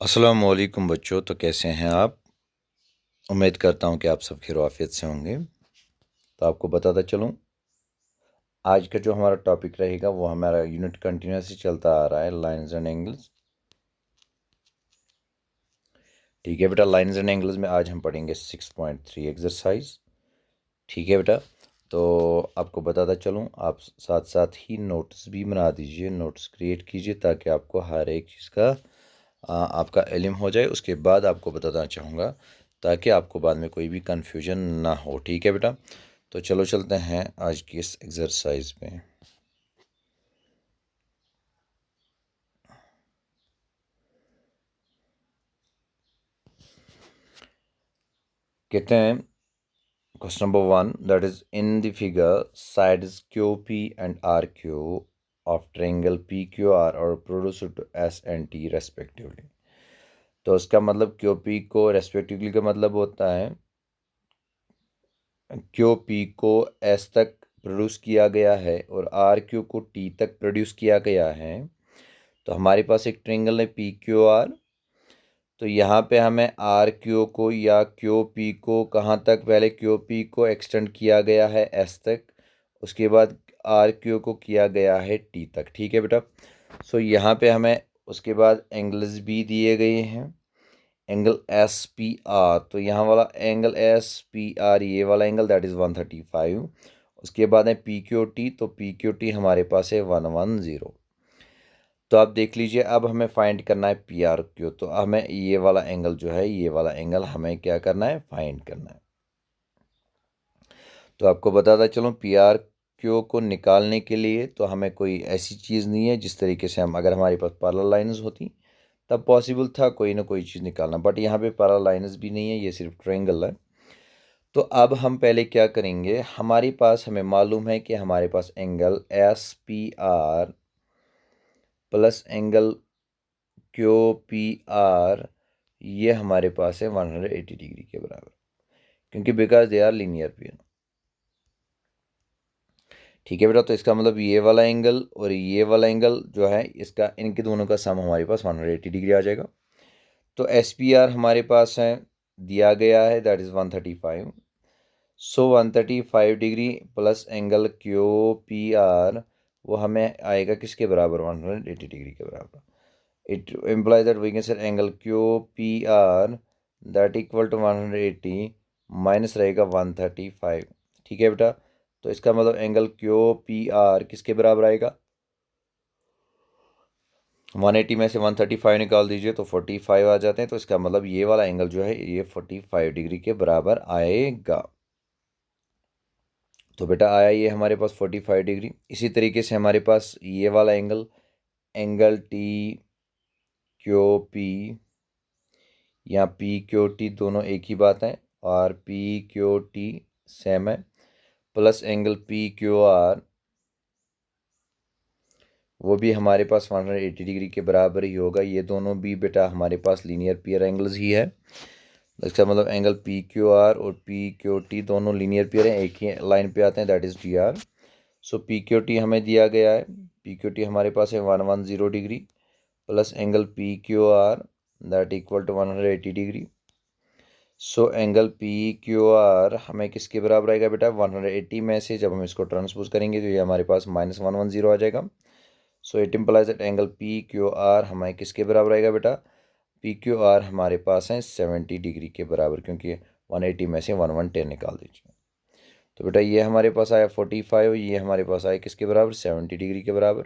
अस्सलामुअलैकुम बच्चों, तो कैसे हैं आप। उम्मीद करता हूं कि आप सब खैर आफियत से होंगे। तो आपको बताता चलूं, आज का जो हमारा टॉपिक रहेगा वो हमारा यूनिट कंटिन्यूसली चलता आ रहा है, लाइंस एंड एंगल्स। ठीक है बेटा, लाइंस एंड एंगल्स में आज हम पढ़ेंगे 6.3 एक्सरसाइज। ठीक है बेटा, तो आपको बताता चलूं, आप साथ साथ ही नोट्स भी बना दीजिए, नोट्स क्रिएट कीजिए ताकि आपको हर एक चीज़ का आपका इल्म हो जाए। उसके बाद आपको बताना चाहूँगा ताकि आपको बाद में कोई भी कन्फ्यूजन ना हो। ठीक है बेटा, तो चलो चलते हैं आज की इस एक्सरसाइज पे। कहते हैं question number 1, that is in the figure sides QP and RQ of triangle PQR और प्रोड्यूस टू SNT रेस्पेक्टिवली। तो इसका मतलब QP को रेस्पेक्टिवली का मतलब होता है QP को S तक प्रोड्यूस किया गया है और RQ को T तक प्रोड्यूस किया गया है। तो हमारे पास एक ट्रायंगल है PQR। तो यहाँ पे हमें RQ को या QP को कहाँ तक, पहले QP को एक्सटेंड किया गया है S तक, उसके बाद RQ को किया गया है T तक। ठीक है बेटा, सो यहाँ पे हमें उसके बाद एंगल्स भी दिए गए हैं। एंगल SPR, तो यहाँ वाला एंगल SPR, ये वाला एंगल दैट इज़ 135। उसके बाद है PQT, तो PQT हमारे पास है 110। तो आप देख लीजिए, अब हमें फाइंड करना है PRQ। तो हमें ये वाला एंगल जो है, ये वाला एंगल हमें क्या करना है, फाइंड करना है। तो आपको बताता चलूँ, PRQ को निकालने के लिए तो हमें कोई ऐसी चीज़ नहीं है जिस तरीके से हम, अगर हमारे पास पैरेलल लाइंस होती तब पॉसिबल था कोई ना कोई चीज़ निकालना, बट यहाँ पे पैरेलल लाइंस भी नहीं है, ये सिर्फ ट्रायंगल है। तो अब हम पहले क्या करेंगे, हमारे पास, हमें मालूम है कि हमारे पास angle SPR plus angle QPR, ये हमारे पास है 180 डिग्री के बराबर, क्योंकि because they are linear pair. ठीक है बेटा, तो इसका मतलब ये वाला एंगल और ये वाला एंगल जो है, इसका, इनके दोनों का सम हमारे पास 180 डिग्री आ जाएगा। तो SPR हमारे पास है, दिया गया है, that is 135। So 135 degree plus angle QPR, वो हमें आएगा किसके बराबर, 180 डिग्री के बराबर। It implies that we can say angle QPR that equal to 180 minus रहेगा 135। ठीक है बेटा, तो इसका मतलब एंगल QPR किसके बराबर आएगा, 180 में से 135 निकाल दीजिए तो 45 आ जाते हैं। तो इसका मतलब ये वाला एंगल जो है ये 45 डिग्री के बराबर आएगा। तो बेटा आया ये हमारे पास 45 डिग्री। इसी तरीके से हमारे पास ये वाला एंगल, एंगल TQP या PQT, दोनों एक ही बात है, और PQT सेम है, प्लस एंगल PQR, वो भी हमारे पास 180 डिग्री के बराबर ही होगा। ये दोनों भी बेटा हमारे पास लीनियर पेयर एंगल्स ही है। इसका मतलब एंगल PQR और PQT दोनों लीनियर पेयर हैं, एक ही लाइन पे आते हैं, that is DR। So PQT हमें दिया गया है, PQT हमारे पास है 110 degree plus angle PQR that equal to 180 degree. So angle PQR हमें किसके बराबर आएगा बेटा, 180 में से जब हम इसको ट्रांसपोज करेंगे तो ये हमारे पास -110 आ जाएगा। So it implies that angle PQR हमें किसके बराबर आएगा बेटा, PQR हमारे पास है 70 डिग्री के बराबर, क्योंकि 180 में से 110 निकाल दीजिए। तो बेटा ये हमारे पास आया 45, ये हमारे पास आया किसके बराबर, 70 डिग्री के बराबर।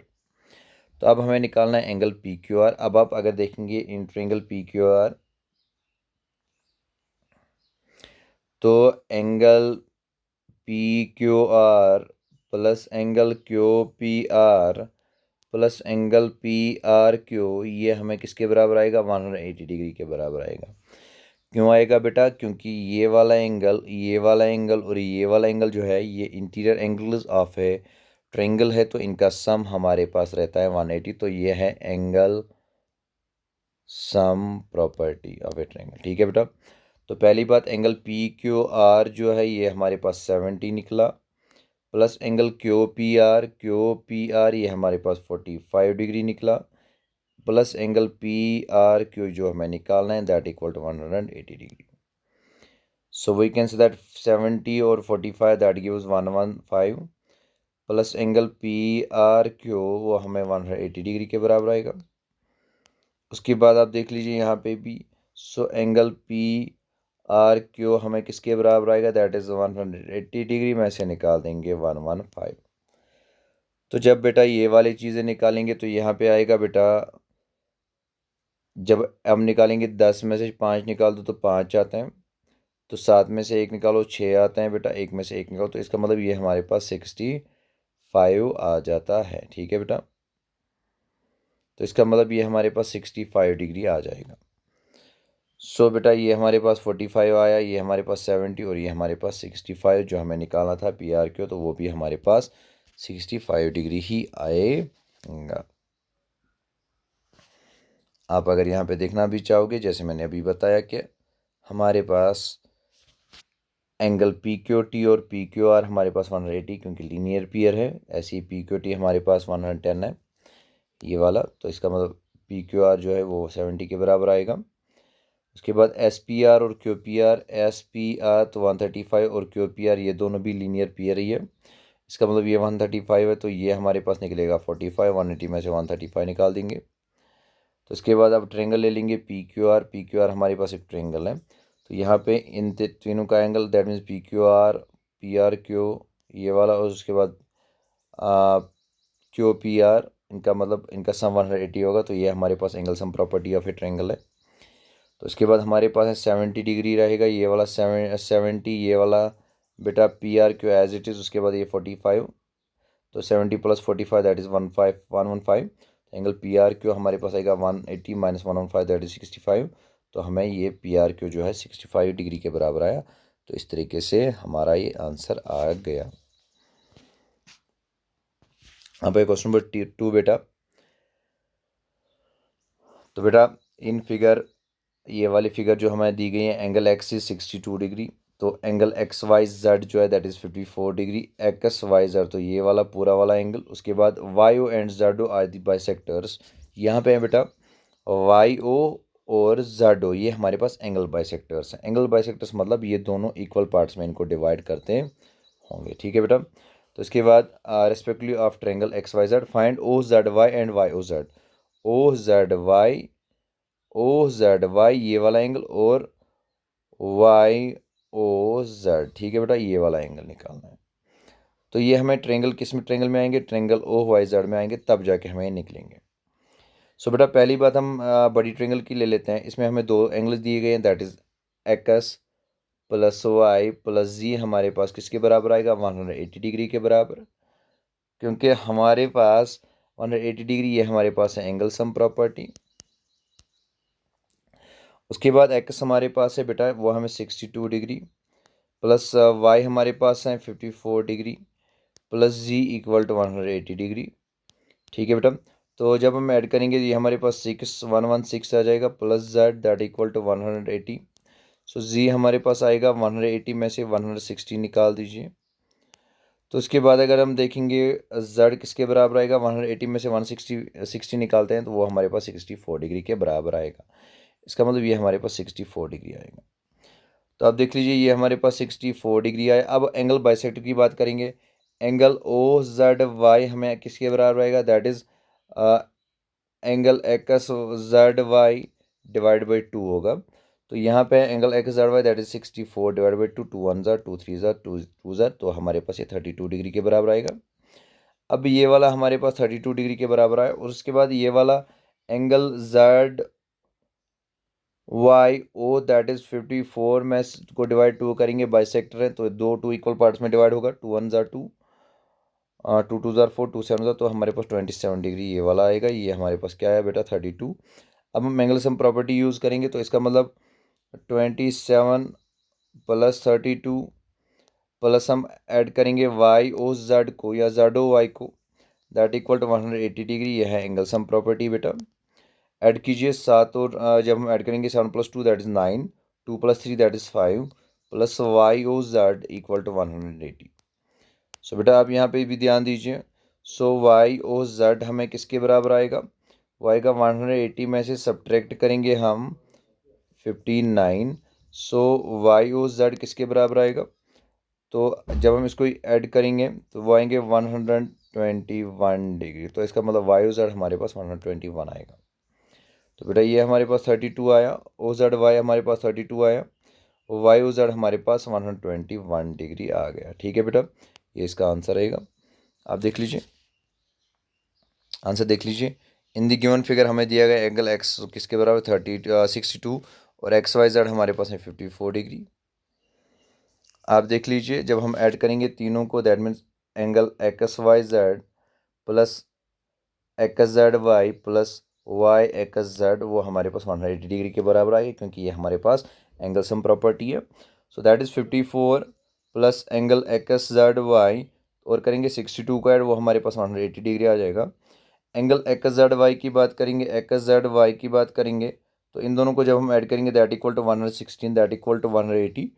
तो अब हमें निकालना है एंगल PQR। अब आप अगर देखेंगे इन ट्रायंगल PQR, तो angle PQR plus angle QPR plus angle PRQ, ये हमें किसके बराबर आएगा, 180 डिग्री के बराबर आएगा। क्यों आएगा बेटा, क्योंकि ये वाला एंगल, ये वाला एंगल और ये वाला एंगल जो है, ये इंटीरियर एंगल्स ऑफ है ट्रायंगल है, तो इनका सम हमारे पास रहता है 180। तो ये है angle sum property of a triangle. ठीक है बेटा, तो पहली बात, एंगल PQR जो है ये हमारे पास 70 निकला, प्लस एंगल QPR ये हमारे पास 45 डिग्री निकला, plus angle P R Q जो हमें निकालना है that equal to 180 degree. So we can say that 70 और 45 that gives 115 plus angle P R Q वो हमें 180 डिग्री के बराबर आएगा. उसके बाद आप देख लीजिए यहाँ पे भी. So angle P R Q हमें किसके बराबर आएगा दैट इज़ 180 डिग्री में से निकाल देंगे 115. तो जब बेटा ये वाली चीज़ें निकालेंगे तो यहाँ पे आएगा बेटा, जब हम निकालेंगे 10 में से 5 निकाल दो तो 5 आते हैं, तो 7 में से 1 निकालो 6 आते हैं बेटा, 1 में से 1 निकालो तो इसका मतलब ये हमारे पास 65 आ जाता है. ठीक है बेटा, तो इसका मतलब ये हमारे पास 65 डिग्री आ जाएगा. सो बेटा ये हमारे पास 45 आया, ये हमारे पास 70 और ये हमारे पास 65 जो हमें निकालना था पी आर क्यू, तो वो भी हमारे पास 65 डिग्री ही आएगा. आप अगर यहाँ पे देखना भी चाहोगे, जैसे मैंने अभी बताया कि हमारे पास एंगल पी क्यू टी और पी क्यू आर हमारे पास 180 क्योंकि लीनियर पियर है, ऐसे ही पी क्यू टी हमारे पास 110 है ये वाला, तो इसका मतलब पी क्यू आर जो है वो 70 के बराबर आएगा. उसके बाद एस पी आर और Q P R, S P R तो 135 और क्यू पी आर ये दोनों भी लीनियर पियर ही है. इसका मतलब ये 135 है तो ये हमारे पास निकलेगा 45, 180 में से 135 निकाल देंगे. तो इसके बाद अब ट्रेंगल ले लेंगे पी क्यू आर हमारे पास एक ट्रेंगल है, तो यहाँ पे इन तीनों का angle that means P R Q ये वाला, और उसके बाद क्यू पी आर इनका मतलब इनका सम 180 होगा, तो ये हमारे पास angle sum property of a triangle है. तो इसके बाद हमारे पास है 70 डिग्री रहेगा ये वाला 70, ये वाला बेटा P R Q as it is. उसके बाद ये 45, तो 70 plus 45 that is 115. Angle P R Q हमारे पास आएगा 180 माइनस 115 दैट इज़ 65. तो हमें ये पी आर क्यू जो है 65 डिग्री के बराबर आया. तो इस तरीके से हमारा ये आंसर आ गया. अब क्वेश्चन नंबर 2 बेटा. तो बेटा इन फिगर ये वाली फिगर जो हमें दी गई है, एंगल एक्स इज 62 डिग्री, तो एंगल एक्स वाई जेड जो है that is 54 degree. X Y Z तो ये वाला पूरा वाला एंगल. उसके बाद Y O and Z O are the bisectors. यहाँ पे है बेटा वाई ओ और जेड ओ ये हमारे पास एंगल बाइसेक्टर्स हैं. एंगल बाइसेक्टर्स मतलब ये दोनों इक्वल पार्ट्स में इनको डिवाइड करते होंगे. ठीक है बेटा. तो इसके बाद respectively of triangle X Y Z find O Z Y and Y O Z. O Z Y ये वाला एंगल और वाई ओ जेड. ठीक है बेटा, ये वाला एंगल निकालना है. तो ये हमें ट्रायंगल किस में ट्रायंगल में आएंगे, ट्रायंगल ओ वाई जेड में आएंगे, तब जाके हमें निकलेंगे. सो बेटा पहली बात हम बड़ी ट्रायंगल की ले लेते हैं. इसमें हमें दो एंगल्स दिए गए हैं that is x plus y plus z हमारे पास किसके बराबर आएगा 180 डिग्री के बराबर, क्योंकि हमारे पास 180 डिग्री ये हमारे पास है एंगल सम प्रॉपर्टी. उसके बाद एक्स हमारे पास है बेटा वो हमें 62 डिग्री प्लस वाई हमारे पास है 54 degree plus G equal to 180 degree. ठीक है बेटा. तो जब हम ऐड करेंगे ये हमारे पास 116 आ जाएगा plus Z that equal to 180. So जी हमारे पास आएगा 180 में से 160 निकाल दीजिए. तो उसके बाद अगर हम देखेंगे जेड किसके बराबर आएगा 180 में से 160 निकालते हैं तो वो हमारे पास 64 डिग्री के बराबर आएगा. इसका मतलब ये हमारे पास 64 डिग्री आएगा. तो आप देख लीजिए ये हमारे पास 64 डिग्री आया. अब एंगल बाइसेक्टर की बात करेंगे. एंगल ओ जेड वाई हमें किसके बराबर आएगा that is angle X Z Y divide by 2 होगा. तो यहाँ पे angle X Z Y that is 64 divide by 2, 2 1 ज़ा 2 3 ज़ा 2 ज़ा, तो हमारे पास ये 32 डिग्री के बराबर आएगा. अब ये वाला हमारे पास 32 डिग्री के बराबर आया. और उसके बाद ये वाला angle Z Y O that is 54 में को डिवाइड 2 करेंगे, बाइसेक्टर है तो दो 2 इक्वल पार्ट्स में डिवाइड होगा. 2 1 ज़ा 2, 2 2 ज़ा 4, 2 7 ज़ा, तो हमारे पास 27 डिग्री ये वाला आएगा. ये हमारे पास क्या है बेटा 32. अब हम एंगल सम प्रॉपर्टी यूज़ करेंगे तो इसका मतलब 27 प्लस 32 प्लस हम ऐड करेंगे वाई ओ जेड को या जेड ओ वाई को दैट इक्वल टू 180 डिग्री. ये है एंगल सम प्रॉपर्टी बेटा. ऐड कीजिए 7 और जब हम ऐड करेंगे 7 plus 2 that is 9, 2 plus 3 that is 5 plus Y O Z equal to 180. So बेटा आप यहाँ पे भी ध्यान दीजिए. सो वाई ओ जेड हमें किसके बराबर आएगा वो आएगा 180 में से सब्ट्रैक्ट करेंगे हम 59। सो वाई ओ जेड किसके बराबर आएगा? तो जब हम इसको ऐड करेंगे तो वो आएंगे 121 डिग्री। तो इसका मतलब वाई ओ जेड हमारे पास 121 आएगा। तो बेटा ये हमारे पास 32 आया, ओ जेड वाई हमारे पास 32 आया, वाई ओ जेड हमारे पास 121 डिग्री आ गया। ठीक है बेटा, ये इसका आंसर रहेगा। आप देख लीजिए, आंसर देख लीजिए। इन दी गिवन फिगर हमें दिया गया एंगल एक्स किसके बराबर 62 और एक्स वाई जेड हमारे पास है 54 डिग्री। आप देख लीजिए, जब हम ऐड करेंगे तीनों को, that means angle X Y Z plus X Z Y plus Y X Z, वो हमारे पास 180 डिग्री के बराबर आएगी, क्योंकि ये हमारे पास एंगल सम प्रॉपर्टी है। So that is 54 plus angle X Z Y और करेंगे 62 का ऐड, वो हमारे पास 180 डिग्री आ जाएगा। एंगल एक्स जेड वाई की बात करेंगे, एक्स जेड वाई की बात करेंगे, तो इन दोनों को जब हम ऐड करेंगे that equal to 116, that equal to 180,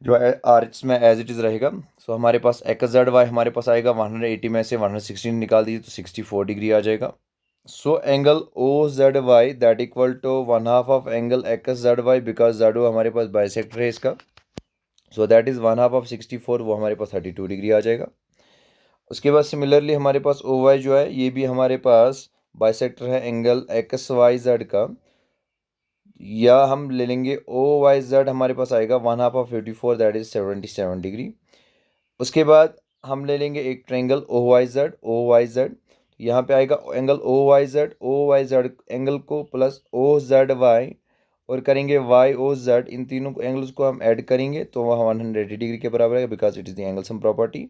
जो आर एच में एज इट इज़ रहेगा। सो हमारे पास एक्स जेड वाई हमारे पास आएगा 180 में से 116 निकाल दीजिए तो 64 डिग्री आ जाएगा। So angle O Z Y that equal to 1/2 of angle X Z Y, because Z O हमारे पास बाइसेक्टर है इसका। सो दैट इज़ 1/2 ऑफ 64, वो हमारे पास 32 डिग्री आ जाएगा। उसके बाद सिमिलरली हमारे पास ओ वाई जो है ये भी हमारे पास बाइसेक्टर है एंगल एक्स वाई जेड का, या हम ले लेंगे ओ वाई जेड हमारे पास आएगा 1/2 ऑफ 54, दैट इज 77 डिग्री। उसके बाद हम ले लेंगे एक ट्रायंगल ओ वाई जेड, यहाँ पे आएगा angle O Y Z angle को प्लस ओ जेड वाई और करेंगे वाई ओ जेड, इन तीनों एंगल्स को हम ऐड करेंगे तो वह 180 डिग्री के बराबर है, because it is the angle sum property.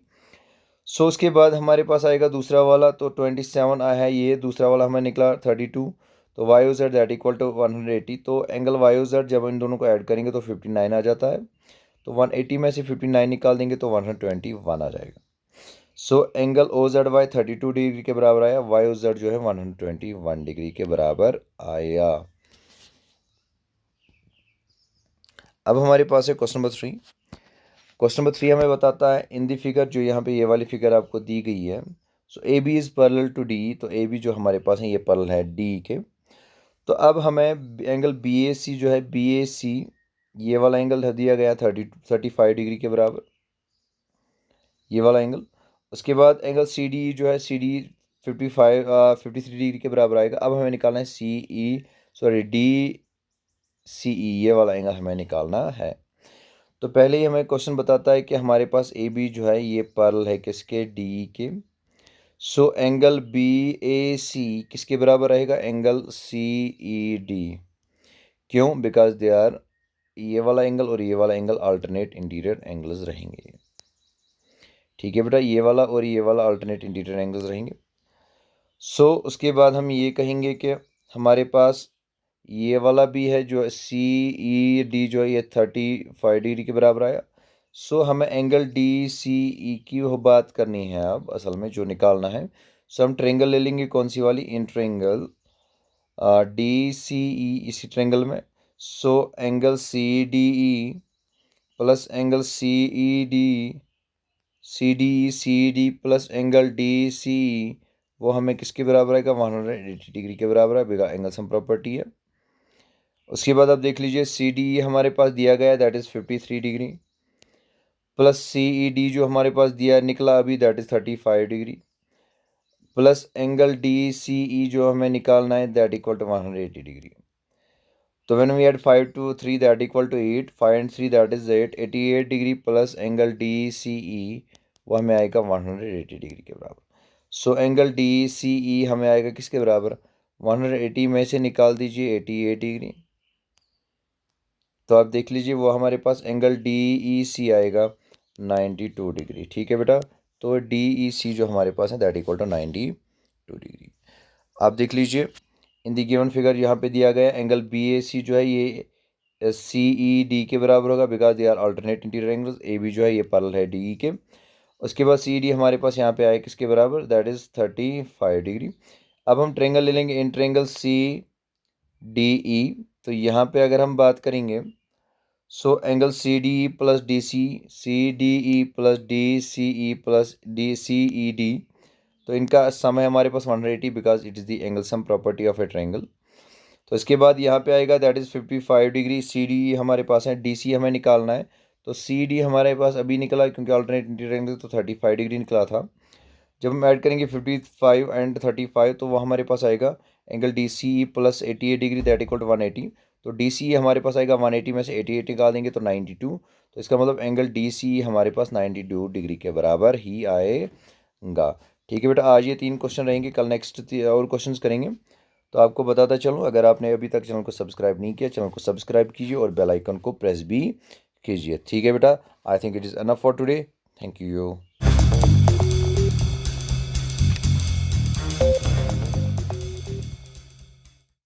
So उसके बाद हमारे पास आएगा दूसरा वाला, तो 27 आया है, ये दूसरा वाला हमें निकला 32, तो Y O Z that equal to 180। तो एंगल वाई ओ जेड जब इन दोनों को ऐड करेंगे तो 59 आ जाता है, तो 180 में से 59 निकाल देंगे तो 121 आ जाएगा। So angle O Z Y 32 degree के बराबर आया, वाई ओ जेड जो है 121 डिग्री के बराबर आया। अब हमारे पास है क्वेश्चन नंबर 3। क्वेश्चन नंबर 3 हमें बताता है इन दी फिगर, जो यहाँ पे ये वाली फिगर आपको दी गई है, so A B is parallel to D, तो ए बी जो हमारे पास है ये पैरेलल है डी के। तो अब हमें एंगल बी ए सी जो है, बी ए सी ये वाला एंगल दिया गया 35 डिग्री के बराबर, ये वाला एंगल। उसके बाद एंगल सी डी जो है, सी डी 53 डिग्री के बराबर आएगा। अब हमें निकालना है सी ई, सॉरी डी सी ई, ये वाला एंगल हमें निकालना है। तो पहले ही हमें क्वेश्चन बताता है कि हमारे पास ए बी जो है ये पैरेलल है किसके, डी के। सो एंगल बी ए सी किसके बराबर रहेगा, एंगल सी ई डी। क्यों? बिकॉज दे आर, ये वाला एंगल और ये वाला एंगल अल्टरनेट इंटीरियर एंगल्स रहेंगे। ठीक है बेटा, ये वाला और ये वाला अल्टरनेट इंटीरियर एंगल्स रहेंगे। सो उसके बाद हम ये कहेंगे कि हमारे पास ये वाला भी है जो सी ई डी जो है ये 35 डिग्री के बराबर आया। सो हमें एंगल डी सी ई की वो बात करनी है, अब असल में जो निकालना है। सो हम ट्रेंगल ले लेंगे, कौन सी वाली, इन ट्रेंगल डी सी ई, इसी ट्रेंगल में। So angle C D E plus angle C D plus angle D C E, वो हमें किसके बराबर आएगा, 180 डिग्री के बराबर है, बिकॉज एंगल सम प्रॉपर्टी है। उसके बाद आप देख लीजिए सी डी हमारे पास दिया गया है that is 53 degree, plus C E D जो हमारे पास दिया निकला अभी that is 35 degree, plus angle D C E जो हमें निकालना है दैट इक्वल टू 180 डिग्री। तो when we add 5 to 3 that equal to 8, 5 and 3 that is 8, 88 degree plus angle D C E वो हमें आएगा 180 डिग्री के बराबर। सो एंगल डी सी ई हमें आएगा किसके बराबर, 180 में से निकाल दीजिए 88 डिग्री, तो आप देख लीजिए वो हमारे पास एंगल डी ई सी आएगा 92 डिग्री। ठीक है बेटा, तो डी ई सी जो हमारे पास है दैट इक्वल टू 92 डिग्री। आप देख लीजिए इन दी गिवन फिगर यहाँ पे दिया गया एंगल बी ए सी जो है ये सी ई डी के बराबर होगा, because they are alternate interior angles. A B जो है ये पैरेलल है डी ई के। उसके बाद सी डी हमारे पास यहाँ पे आए किसके बराबर, दैट इज़ 35 डिग्री। अब हम ट्रेंगल ले लेंगे इन ट्रेंगल सी डी ई, तो यहाँ पे अगर हम बात करेंगे so angle C D E plus D C, C D E plus D C E plus D C E D, तो इनका सम है हमारे पास 180 because it is the angle sum property of a triangle. तो इसके बाद यहाँ पे आएगा that is 55 degree. C D हमारे पास है, डी सी हमें निकालना है। तो सी डी हमारे पास अभी निकला क्योंकि अल्टरनेट ट्रायंगल तो 35 डिग्री निकला था। जब हम ऐड करेंगे 55 एंड 35 तो वो हमारे पास आएगा angle D C plus 88 degree that equal to 180। तो डी सी हमारे पास आएगा 180 में से 88 निकाल देंगे तो 92। तो इसका मतलब एंगल डी सी हमारे पास 92 डिग्री के बराबर ही आएगा। ठीक है बेटा, आज ये 3 क्वेश्चन रहेंगे, कल नेक्स्ट और क्वेश्चंस करेंगे। तो आपको बताता चलूँ, अगर आपने अभी तक चैनल को सब्सक्राइब नहीं किया, चैनल को सब्सक्राइब कीजिए और बेल आइकन को प्रेस भी कीजिए। ठीक है बेटा, I think it is enough for today. Thank you.